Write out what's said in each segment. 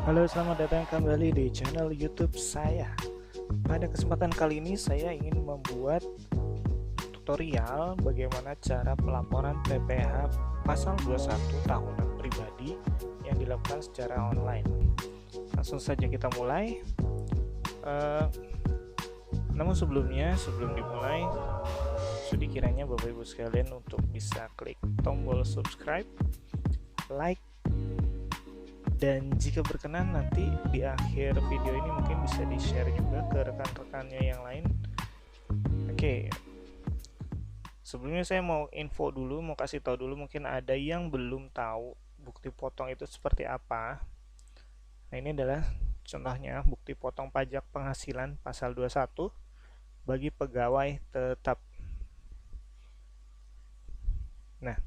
Halo, selamat datang kembali di channel YouTube saya. Pada kesempatan kali ini saya ingin membuat tutorial bagaimana cara pelaporan PPh pasal 21 tahunan pribadi yang dilakukan secara online. Langsung saja kita mulai. Uh, Namun sebelumnya, sebelum dimulai, sudi kiranya Bapak Ibu sekalian untuk bisa klik tombol subscribe, like, dan jika berkenan nanti di akhir video ini mungkin bisa di-share juga ke rekan-rekannya yang lain. Oke, sebelumnya saya mau info dulu, mau kasih tahu dulu, mungkin ada yang belum tahu bukti potong itu seperti apa. Nah, ini adalah contohnya bukti potong pajak penghasilan pasal 21 bagi pegawai tetap. Nah,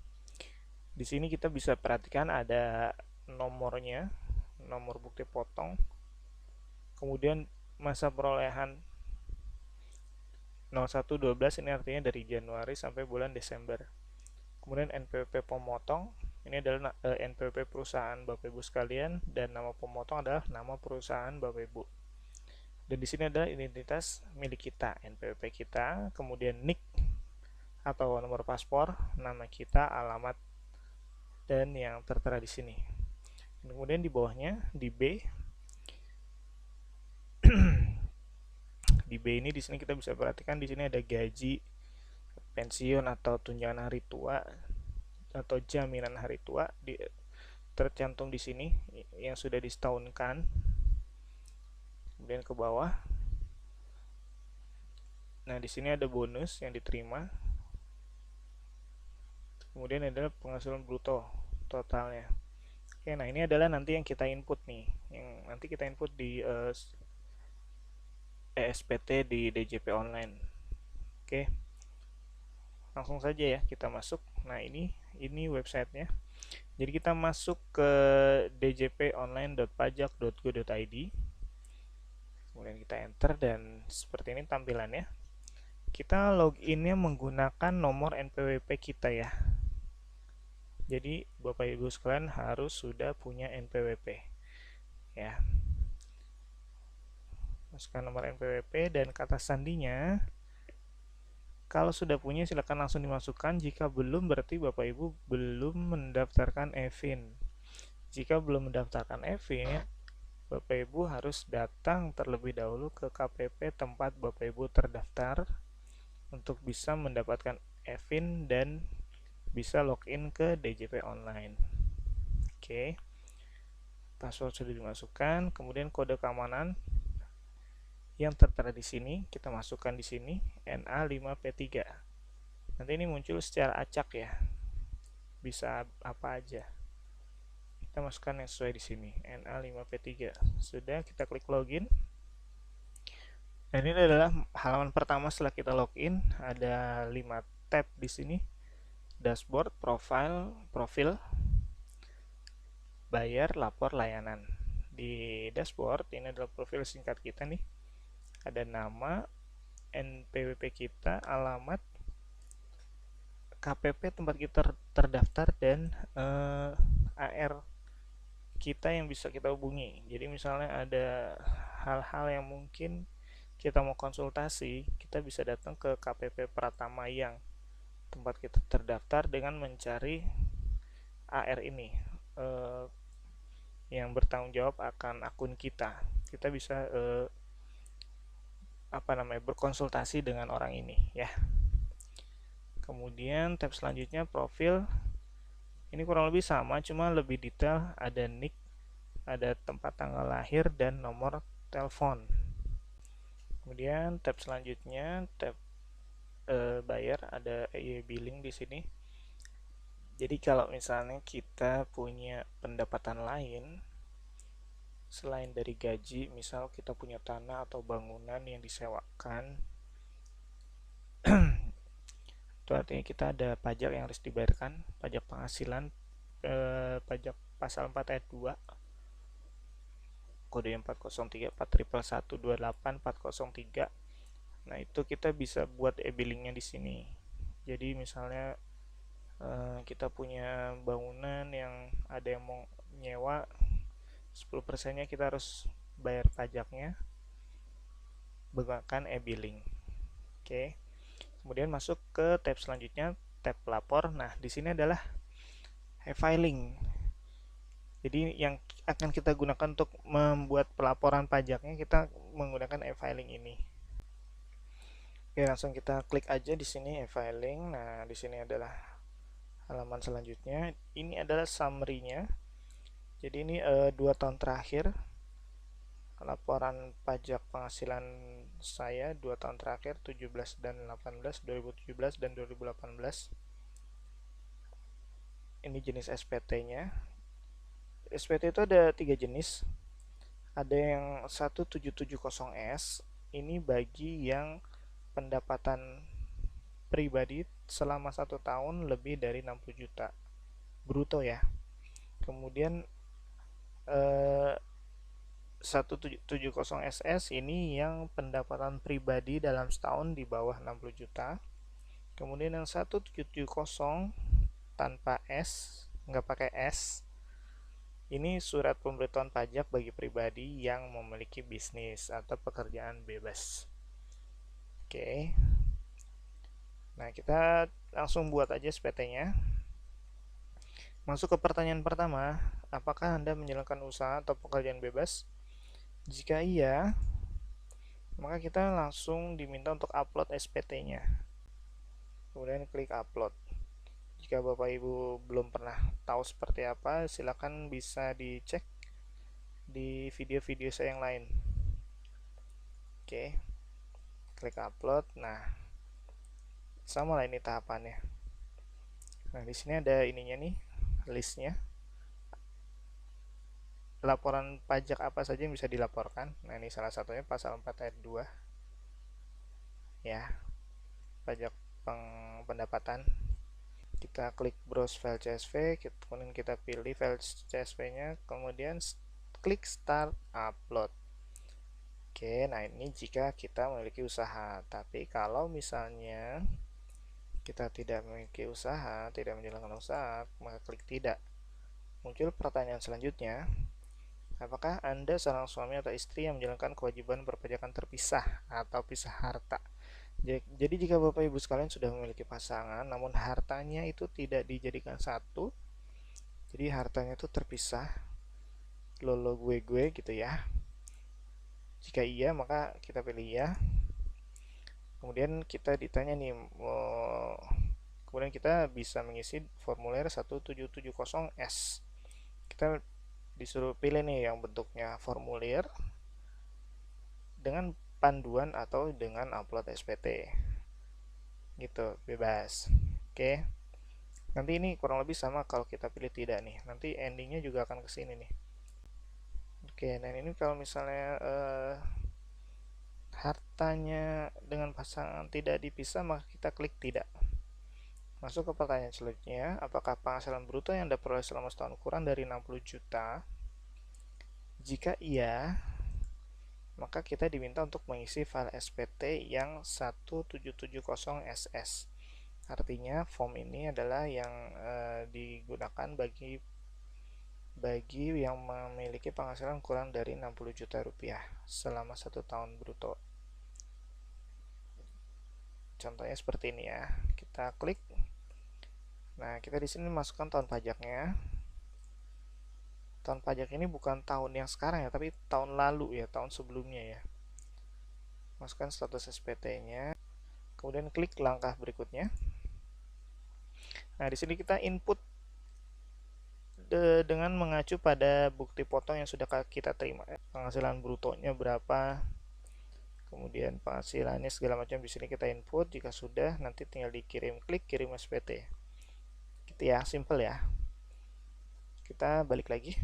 di sini kita bisa perhatikan ada nomornya, nomor bukti potong, kemudian masa perolehan 01/12, ini artinya dari Januari sampai bulan Desember. Kemudian NPWP pemotong, ini adalah NPWP perusahaan Bapak Ibu sekalian, dan nama pemotong adalah nama perusahaan Bapak Ibu. Dan di sini adalah identitas milik kita, NPWP kita, kemudian NIK atau nomor paspor, nama kita, alamat, dan yang tertera di sini. Kemudian di bawahnya di B, di B ini di sini kita bisa perhatikan di sini ada gaji, pensiun atau tunjangan hari tua atau jaminan hari tua tercantum di sini yang sudah disetahunkan. Kemudian ke bawah. Nah, di sini ada bonus yang diterima. Kemudian adalah penghasilan bruto totalnya. Oke, nah ini adalah nanti yang kita input nih. Yang nanti kita input di ESPT di DJP online. Oke. Langsung saja ya kita masuk. Nah, ini websitenya. Jadi kita masuk ke djponline.pajak.go.id. Kemudian kita enter dan seperti ini tampilannya. Kita loginnya menggunakan nomor NPWP kita ya. Jadi Bapak Ibu sekalian harus sudah punya NPWP ya. Masukkan nomor NPWP dan kata sandinya. Kalau sudah punya silakan langsung dimasukkan. Jika belum berarti Bapak Ibu belum mendaftarkan EVIN. Jika belum mendaftarkan EVIN, Bapak Ibu harus datang terlebih dahulu ke KPP tempat Bapak Ibu terdaftar untuk bisa mendapatkan EVIN dan bisa login ke DJP online. Oke. Password sudah dimasukkan, kemudian kode keamanan yang tertera di sini kita masukkan di sini NA5P3. Nanti ini muncul secara acak ya. Bisa apa aja. Kita masukkan yang sesuai di sini NA5P3. Sudah, kita klik login. Dan ini adalah halaman pertama setelah kita login. Ada 5 tab di sini. Dashboard, profil, bayar, lapor, layanan. Di dashboard ini adalah profil singkat kita nih. Ada nama, NPWP kita, alamat, KPP tempat kita terdaftar, dan AR kita yang bisa kita hubungi. Jadi misalnya ada hal-hal yang mungkin kita mau konsultasi, kita bisa datang ke KPP Pratama yang tempat kita terdaftar dengan mencari AR ini yang bertanggung jawab akan akun kita. Kita bisa berkonsultasi dengan orang ini ya. Kemudian tab selanjutnya profil. Ini kurang lebih sama, cuma lebih detail. Ada nick, ada tempat tanggal lahir, dan nomor telepon. Kemudian tab selanjutnya tab bayar, ada e-billing di sini. Jadi kalau misalnya kita punya pendapatan lain selain dari gaji, misal kita punya tanah atau bangunan yang disewakan, itu artinya kita ada pajak yang harus dibayarkan, pajak penghasilan, pajak pasal 4 ayat 2, kode 403 411 403. Nah, itu kita bisa buat e-billingnya di sini. Jadi misalnya kita punya bangunan yang ada yang mau nyewa 10%-nya kita harus bayar pajaknya menggunakan e-billing. Oke. Kemudian masuk ke tab selanjutnya, tab pelapor. Nah, di sini adalah e-filing. Jadi yang akan kita gunakan untuk membuat pelaporan pajaknya, kita menggunakan e-filing ini. Oke, langsung kita klik aja di sini e-filing. Nah, di sini adalah halaman selanjutnya. Ini adalah summary-nya. Jadi ini 2 tahun terakhir laporan pajak penghasilan saya 2 tahun terakhir 17 dan 18, 2017 dan 2018. Ini jenis SPT-nya. SPT itu ada 3 jenis. Ada yang 1770S, ini bagi yang pendapatan pribadi selama 1 tahun lebih dari 60 juta bruto ya. Kemudian 1770SS ini yang pendapatan pribadi dalam setahun di bawah 60 juta. Kemudian yang 1770 tanpa S, nggak pakai S, ini surat pemberitahuan pajak bagi pribadi yang memiliki bisnis atau pekerjaan bebas. Oke. Nah, kita langsung buat aja SPT-nya. Masuk ke pertanyaan pertama, apakah Anda menjalankan usaha atau pekerjaan bebas? Jika iya, maka kita langsung diminta untuk upload SPT-nya. Kemudian klik upload. Jika Bapak Ibu belum pernah tahu seperti apa, silakan bisa dicek di video-video saya yang lain. Oke, klik upload. Nah, sama lah ini tahapannya. Nah, di sini ada ininya nih, listnya. Laporan pajak apa saja yang bisa dilaporkan. Nah, ini salah satunya pasal 4 ayat 2. Ya, pajak pendapatan. Kita klik browse file CSV, kemudian kita pilih file CSV-nya, kemudian klik start upload. Oke, nah ini jika kita memiliki usaha. Tapi kalau misalnya kita tidak memiliki usaha, tidak menjalankan usaha, maka klik tidak. Muncul pertanyaan selanjutnya, apakah Anda seorang suami atau istri yang menjalankan kewajiban perpajakan terpisah atau pisah harta? Jadi jika Bapak Ibu sekalian sudah memiliki pasangan, namun hartanya itu tidak dijadikan satu, jadi hartanya itu terpisah, lo gue gitu ya. Jika iya, maka kita pilih ya. Kemudian kita ditanya nih, kemudian kita bisa mengisi formulir 1770S. Kita disuruh pilih nih yang bentuknya formulir dengan panduan atau dengan upload SPT gitu, bebas. Oke, nanti ini kurang lebih sama kalau kita pilih tidak nih, nanti endingnya juga akan ke sini nih. Oke, dan ini kalau misalnya hartanya dengan pasangan tidak dipisah, maka kita klik tidak. Masuk ke pertanyaan selanjutnya, apakah penghasilan bruto yang Anda peroleh selama setahun kurang dari 60 juta? Jika iya, maka kita diminta untuk mengisi file SPT yang 1770SS. Artinya form ini adalah yang digunakan bagi yang memiliki penghasilan kurang dari 60 juta rupiah selama 1 tahun bruto. Contohnya seperti ini ya. Kita klik. Nah, kita di sini masukkan tahun pajaknya. Tahun pajak ini bukan tahun yang sekarang ya, tapi tahun lalu ya, tahun sebelumnya ya. Masukkan status SPT-nya. Kemudian klik langkah berikutnya. Nah, di sini kita input dengan mengacu pada bukti potong yang sudah kita terima. Penghasilan brutonya berapa, kemudian penghasilannya segala macam di sini kita input. Jika sudah, nanti tinggal dikirim, klik kirim SPT. Gitu ya, simple ya. Kita balik lagi.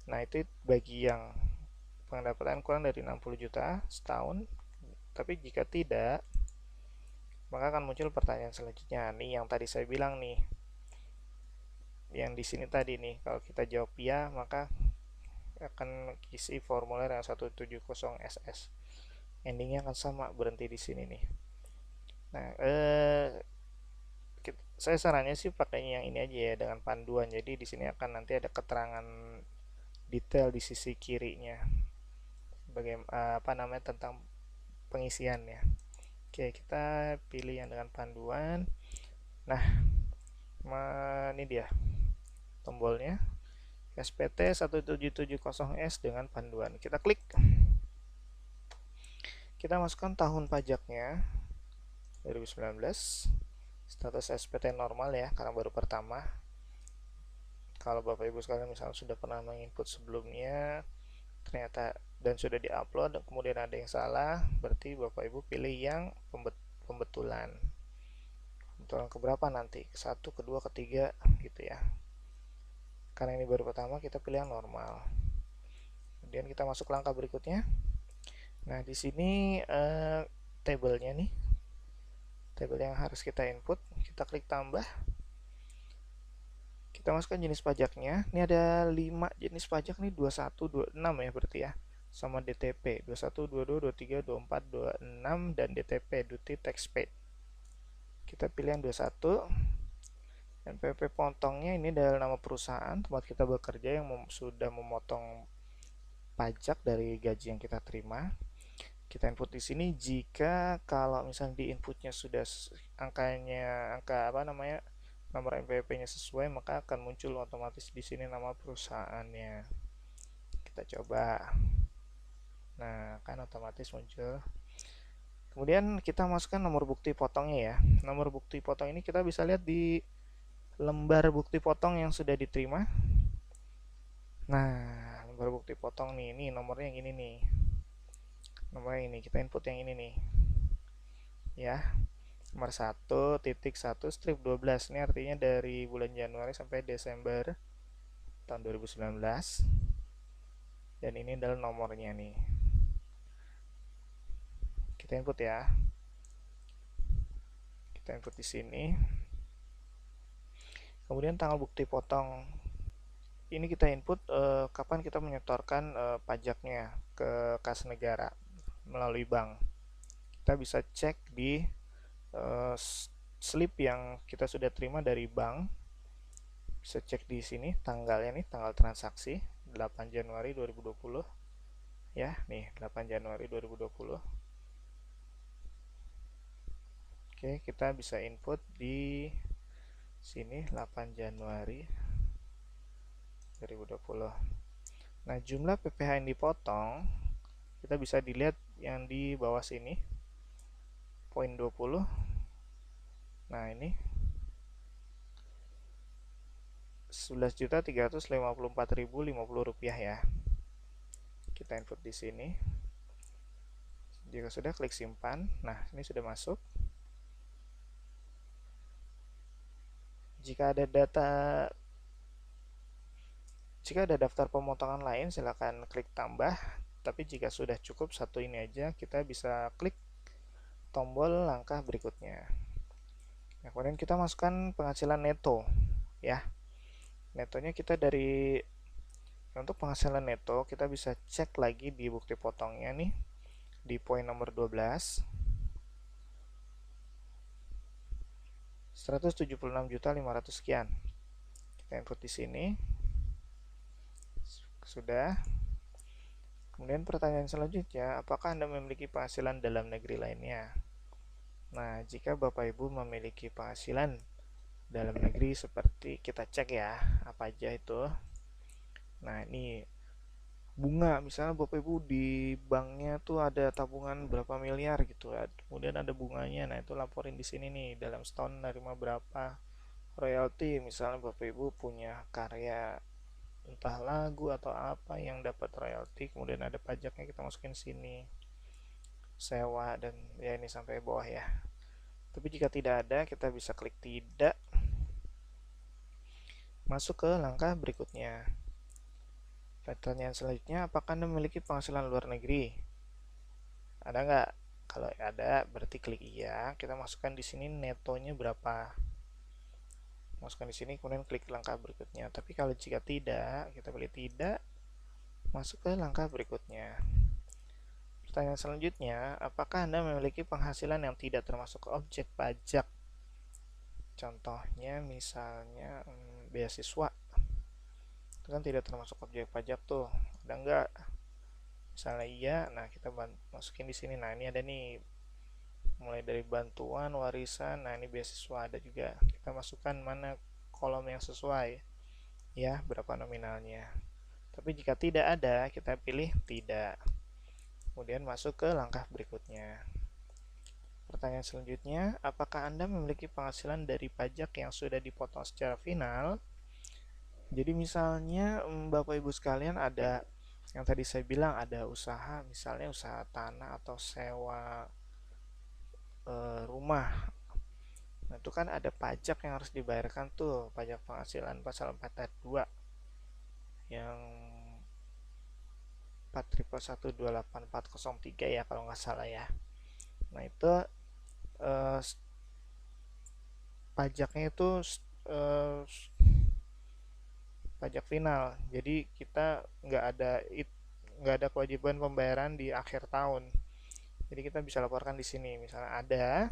Nah, itu bagi yang pendapatan kurang dari 60 juta setahun. Tapi jika tidak, maka akan muncul pertanyaan selanjutnya. Nih yang tadi saya bilang nih, yang di sini tadi nih, kalau kita jawab ya, maka akan isi formulir yang 170SS. Endingnya akan sama, berhenti di sini nih. Nah, saya sarannya sih pakainya yang ini aja ya, dengan panduan. Jadi di sini akan nanti ada keterangan detail di sisi kirinya, bagaimana tentang pengisiannya. Oke, kita pilih yang dengan panduan. Nah, ini dia tombolnya, SPT 1770S dengan panduan. Kita klik. Kita masukkan tahun pajaknya 2019. Status SPT normal ya, karena baru pertama. Kalau Bapak Ibu sekalian misalnya sudah pernah menginput sebelumnya ternyata dan sudah diupload dan kemudian ada yang salah, berarti Bapak Ibu pilih yang pembetulan. Pembetulan keberapa nanti? Ke satu, kedua, ketiga gitu ya. Karena ini baru pertama, kita pilih yang normal. Kemudian kita masuk langkah berikutnya. Nah, di sini tabelnya nih. Tabel yang harus kita input, kita klik tambah. Kita masukkan jenis pajaknya. Ini ada 5 jenis pajak nih, 21, 26 ya berarti ya. Sama DTP 21, 22, 23, 24, 26 dan DTP Duty Tax Paid. Kita pilih yang 21. NPWP potongnya ini adalah nama perusahaan tempat kita bekerja yang sudah memotong pajak dari gaji yang kita terima. Kita input di sini. Jika kalau misalnya di inputnya sudah nomor NPWP-nya sesuai, maka akan muncul otomatis di sini nama perusahaannya. Kita coba. Nah, kan otomatis muncul. Kemudian kita masukkan nomor bukti potongnya ya. Nomor bukti potong ini kita bisa lihat di lembar bukti potong yang sudah diterima. Nah, lembar bukti potong nih, ini nomornya yang ini nih. Nomornya ini, kita input yang ini nih. Ya. Nomor 1.1 strip 12. Ini artinya dari bulan Januari sampai Desember tahun 2019. Dan ini adalah nomornya nih. Kita input ya. Kita input di sini. Kemudian tanggal bukti potong. Ini kita input kapan kita menyetorkan pajaknya ke kas negara melalui bank. Kita bisa cek di slip yang kita sudah terima dari bank. Bisa cek di sini tanggalnya nih, tanggal transaksi 8 Januari 2020. Ya, nih 8 Januari 2020. Oke, kita bisa input di sini 8 Januari 2020. Nah, jumlah PPh yang dipotong kita bisa dilihat yang di bawah sini. Poin 20. Nah, ini 11.354.050 rupiah ya. Kita input di sini. Jika sudah, klik simpan. Nah, ini sudah masuk. Jika ada daftar pemotongan lain, silakan klik tambah. Tapi jika sudah cukup satu ini aja, kita bisa klik tombol langkah berikutnya. Nah, kemudian kita masukkan penghasilan neto ya. Netonya kita untuk penghasilan neto kita bisa cek lagi di bukti potongnya nih di poin nomor 12. 176.500 sekian. Kita input di sini. Sudah. Kemudian pertanyaan selanjutnya, apakah Anda memiliki penghasilan dalam negeri lainnya? Nah, jika Bapak Ibu memiliki penghasilan dalam negeri seperti kita cek ya, apa aja itu. Nah, ini bunga, misalnya Bapak Ibu di banknya tuh ada tabungan berapa miliar gitu, kemudian ada bunganya. Nah, itu laporin di sini nih, dalam setahun nerima berapa royalti. Misalnya Bapak Ibu punya karya entah lagu atau apa yang dapat royalti, kemudian ada pajaknya, kita masukin sini, sewa dan ya ini sampai bawah ya. Tapi jika tidak ada, kita bisa klik tidak, masuk ke langkah berikutnya. Pertanyaan selanjutnya, apakah Anda memiliki penghasilan luar negeri? Ada nggak? Kalau ada, berarti klik iya. Kita masukkan di sini netonya berapa. Masukkan di sini, kemudian klik langkah berikutnya. Tapi kalau jika tidak, kita pilih tidak, masuk ke langkah berikutnya. Pertanyaan selanjutnya, apakah Anda memiliki penghasilan yang tidak termasuk objek pajak? Contohnya misalnya beasiswa. itu kan tidak termasuk objek pajak tuh, ada enggak? Misalnya iya, nah kita masukin di sini. Nah ini ada nih, mulai dari bantuan, warisan, nah ini beasiswa ada juga. Kita masukkan mana kolom yang sesuai, ya berapa nominalnya. Tapi jika tidak ada, kita pilih tidak. Kemudian masuk ke langkah berikutnya. Pertanyaan selanjutnya, apakah Anda memiliki penghasilan dari pajak yang sudah dipotong secara final? Jadi misalnya Bapak Ibu sekalian ada yang tadi saya bilang ada usaha, misalnya usaha tanah atau sewa rumah. Nah, itu kan ada pajak yang harus dibayarkan tuh, pajak penghasilan pasal 4 ayat 2 yang 4.128.403 ya kalau nggak salah ya. Nah, itu eh, pajaknya itu eh, pajak final. Jadi kita nggak ada kewajiban pembayaran di akhir tahun. Jadi kita bisa laporkan di sini. Misalnya ada,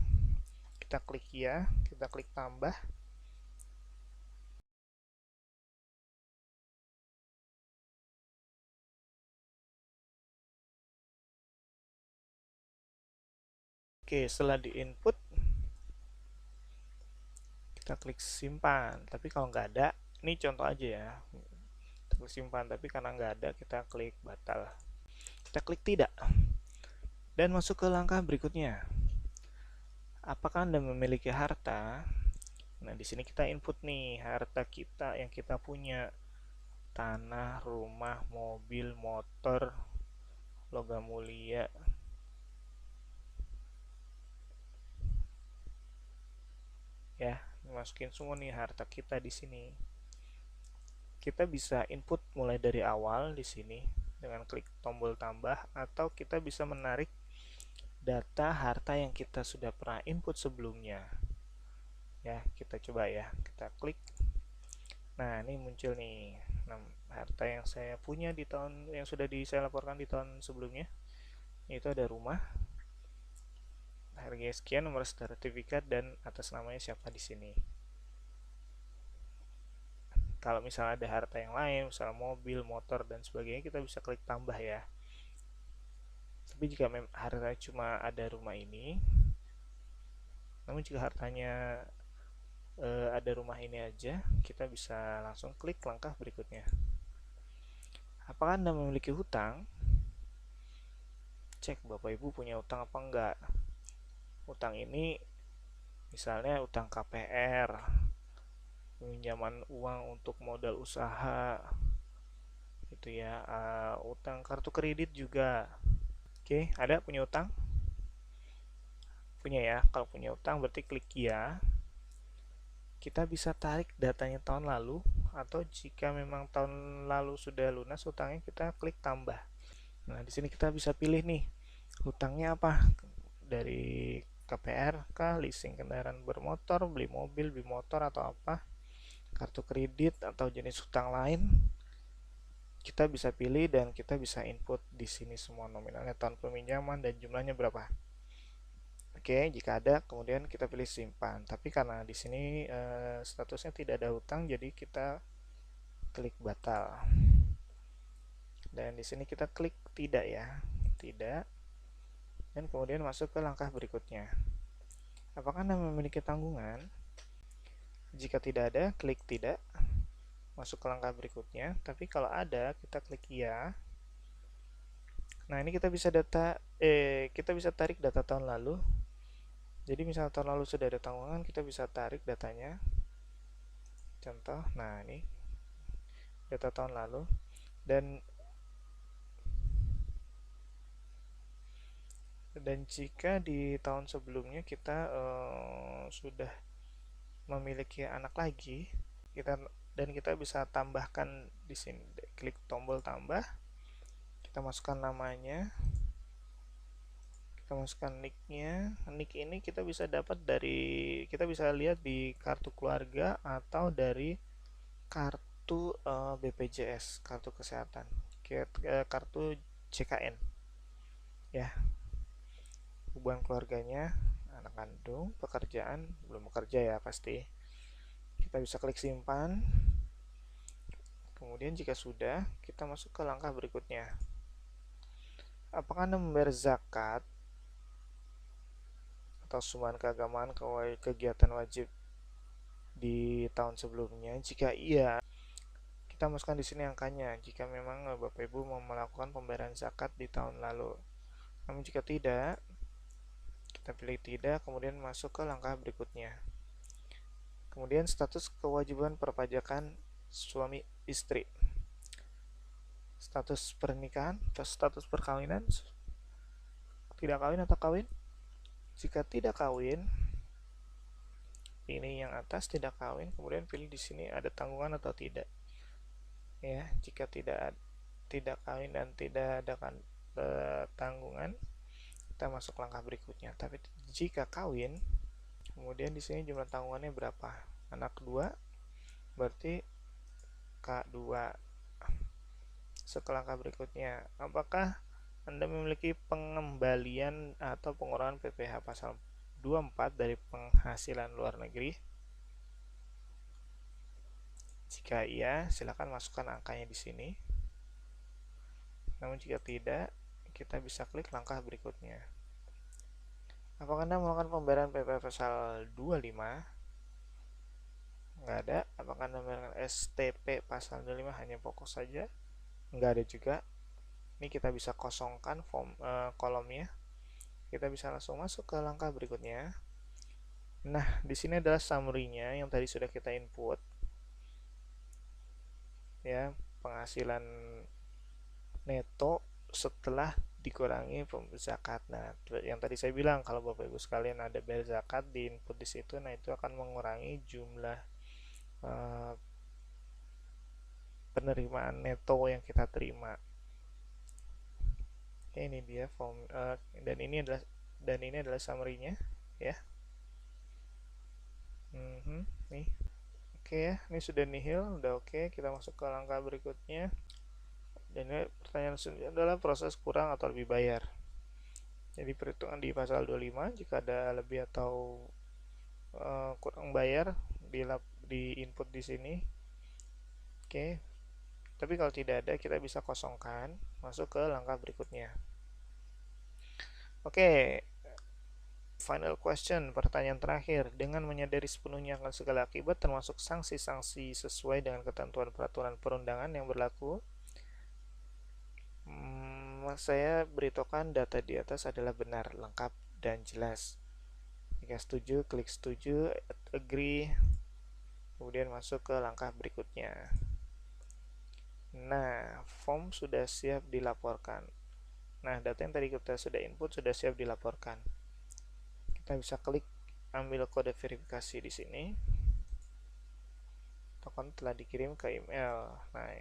kita klik ya, kita klik tambah. Oke, setelah di input kita klik simpan. Tapi kalau nggak ada, ini contoh aja ya, kita klik simpan. Tapi karena nggak ada, kita klik batal. Kita klik tidak dan masuk ke langkah berikutnya. Apakah Anda memiliki harta? Nah, di sini kita input nih harta kita yang kita punya: tanah, rumah, mobil, motor, logam mulia. Ya, masukin semua nih harta kita di sini. Kita bisa input mulai dari awal di sini dengan klik tombol tambah, atau kita bisa menarik data harta yang kita sudah pernah input sebelumnya. Ya, kita coba ya. Kita klik. Nah, ini muncul nih harta yang saya punya di tahun yang sudah saya laporkan di tahun sebelumnya. Itu ada rumah, harga sekian, nomor sertifikat, dan atas namanya siapa di sini. Kalau misalnya ada harta yang lain, misalnya mobil, motor, dan sebagainya, kita bisa klik tambah ya. Tapi jika harta cuma ada rumah ini, namun jika hartanya ada rumah ini aja, kita bisa langsung klik langkah berikutnya. Apakah Anda memiliki hutang? Cek Bapak Ibu punya hutang apa enggak. Hutang ini misalnya hutang KPR, pinjaman uang untuk modal usaha, itu ya, utang kartu kredit juga. Oke, ada punya utang? Punya ya. Kalau punya utang berarti klik ya. Kita bisa tarik datanya tahun lalu, atau jika memang tahun lalu sudah lunas hutangnya, kita klik tambah. Nah, di sini kita bisa pilih nih hutangnya apa, dari KPR kah, leasing kendaraan bermotor, beli mobil, beli motor, atau apa, kartu kredit, atau jenis hutang lain. Kita bisa pilih dan kita bisa input di sini semua nominalnya, tahun peminjaman, dan jumlahnya berapa. Oke, jika ada, kemudian kita pilih simpan. Tapi karena di sini statusnya tidak ada hutang, jadi kita klik batal. Dan di sini kita klik tidak ya, tidak. Dan kemudian masuk ke langkah berikutnya. Apakah Anda memiliki tanggungan? Jika tidak ada, klik tidak. Masuk ke langkah berikutnya. Tapi kalau ada, kita klik ya. Nah, ini kita bisa tarik data tahun lalu. Jadi misalnya tahun lalu sudah ada tanggungan, kita bisa tarik datanya. Contoh, nah ini data tahun lalu. Dan jika di tahun sebelumnya kita sudah memiliki anak lagi, kita bisa tambahkan di sini. Klik tombol tambah, kita masukkan namanya, kita masukkan nicknya. Nick ini kita bisa dapat kita bisa lihat di kartu keluarga atau dari kartu BPJS, kartu kesehatan, kartu CKN ya. Hubungan keluarganya, anak kandung, pekerjaan, belum bekerja ya pasti. Kita bisa klik simpan. Kemudian jika sudah, kita masuk ke langkah berikutnya. Apakah Anda membayar zakat atau sumbangan keagamaan kegiatan wajib di tahun sebelumnya? Jika iya, kita masukkan di sini angkanya. Jika memang Bapak Ibu mau melakukan pembayaran zakat di tahun lalu. Namun jika tidak, kita pilih tidak, kemudian masuk ke langkah berikutnya. Kemudian status kewajiban perpajakan suami istri. Status pernikahan atau status perkawinan, tidak kawin atau kawin. Jika tidak kawin, ini yang atas tidak kawin, kemudian pilih di sini ada tanggungan atau tidak. Ya, jika tidak kawin dan tidak ada tanggungan, kita masuk langkah berikutnya. Tapi jika kawin, kemudian di sini jumlah tanggungannya berapa? Anak 2, berarti K2. Langkah berikutnya, apakah Anda memiliki pengembalian atau pengurangan PPh pasal 24 dari penghasilan luar negeri? Jika iya, silakan masukkan angkanya di sini. Namun jika tidak, kita bisa klik langkah berikutnya. Apakah Anda melakukan pembayaran PPh pasal 25? Nggak ada. Apakah Anda melakukan STP pasal 25 hanya pokok saja? Nggak ada juga. Ini kita bisa kosongkan kolomnya. Kita bisa langsung masuk ke langkah berikutnya. Nah, di sini adalah summary-nya yang tadi sudah kita input. Ya, penghasilan neto setelah dikurangi zakat. Nah, yang tadi saya bilang kalau Bapak Ibu sekalian ada bayar zakat di input di situ, nah itu akan mengurangi jumlah penerimaan neto yang kita terima. Oke, ini dia form dan ini adalah summary-nya ya. Nih. Oke ya, ini sudah nihil, udah oke. Kita masuk ke langkah berikutnya. Dan ini pertanyaan selanjutnya adalah proses kurang atau lebih bayar. Jadi perhitungan di pasal 25, jika ada lebih atau kurang bayar di input di sini. Oke. Tapi kalau tidak ada, kita bisa kosongkan, masuk ke langkah berikutnya. Oke, final question, pertanyaan terakhir. Dengan menyadari sepenuhnya akan segala akibat, termasuk sanksi-sanksi sesuai dengan ketentuan peraturan perundangan yang berlaku, saya beritahukan data di atas adalah benar, lengkap, dan jelas. Jika setuju, klik setuju, agree, kemudian masuk ke langkah berikutnya. Nah, form sudah siap dilaporkan. Nah, data yang tadi kita sudah input sudah siap dilaporkan. Kita bisa klik ambil kode verifikasi di sini. Token telah dikirim ke email. Nah,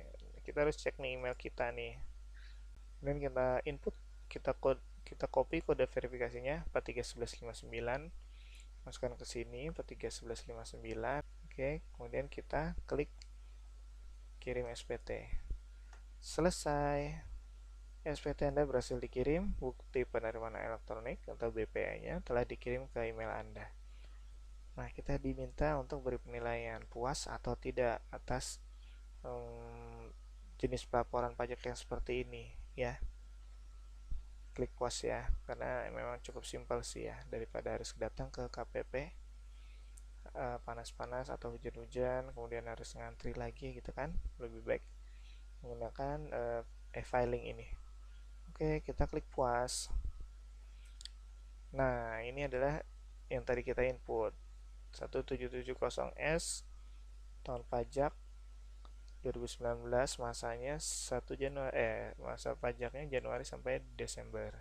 kita harus cek nih email kita nih. Kemudian kita input, kita copy kode verifikasinya 431159. Masukkan ke sini 431159. Oke, kemudian kita klik kirim SPT. Selesai. SPT Anda berhasil dikirim, bukti penerimaan elektronik atau BPA-nya telah dikirim ke email Anda. Nah, kita diminta untuk beri penilaian puas atau tidak atas jenis pelaporan pajak yang seperti ini ya. Klik puas ya, karena memang cukup simpel sih ya, daripada harus datang ke KPP panas-panas atau hujan-hujan kemudian harus ngantri lagi gitu kan. Lebih baik menggunakan e-filing ini. Oke, kita klik puas. Nah, ini adalah yang tadi kita input 1770S tahun pajak 2019, masanya 1 Januari masa pajaknya Januari sampai Desember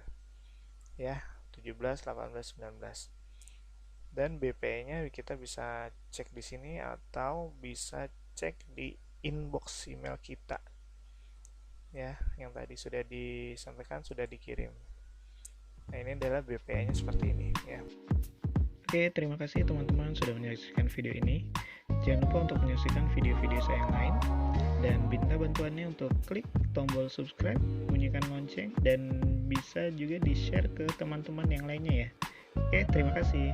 ya, 17, 18, 19. Dan BPE-nya kita bisa cek di sini atau bisa cek di inbox email kita ya, yang tadi sudah disampaikan, sudah dikirim. Nah, ini adalah BPA-nya seperti ini ya. Oke, terima kasih teman-teman sudah menyaksikan video ini. Jangan lupa untuk menyaksikan video-video saya yang lain dan minta bantuannya untuk klik tombol subscribe, bunyikan lonceng, dan bisa juga di-share ke teman-teman yang lainnya ya. Oke, terima kasih.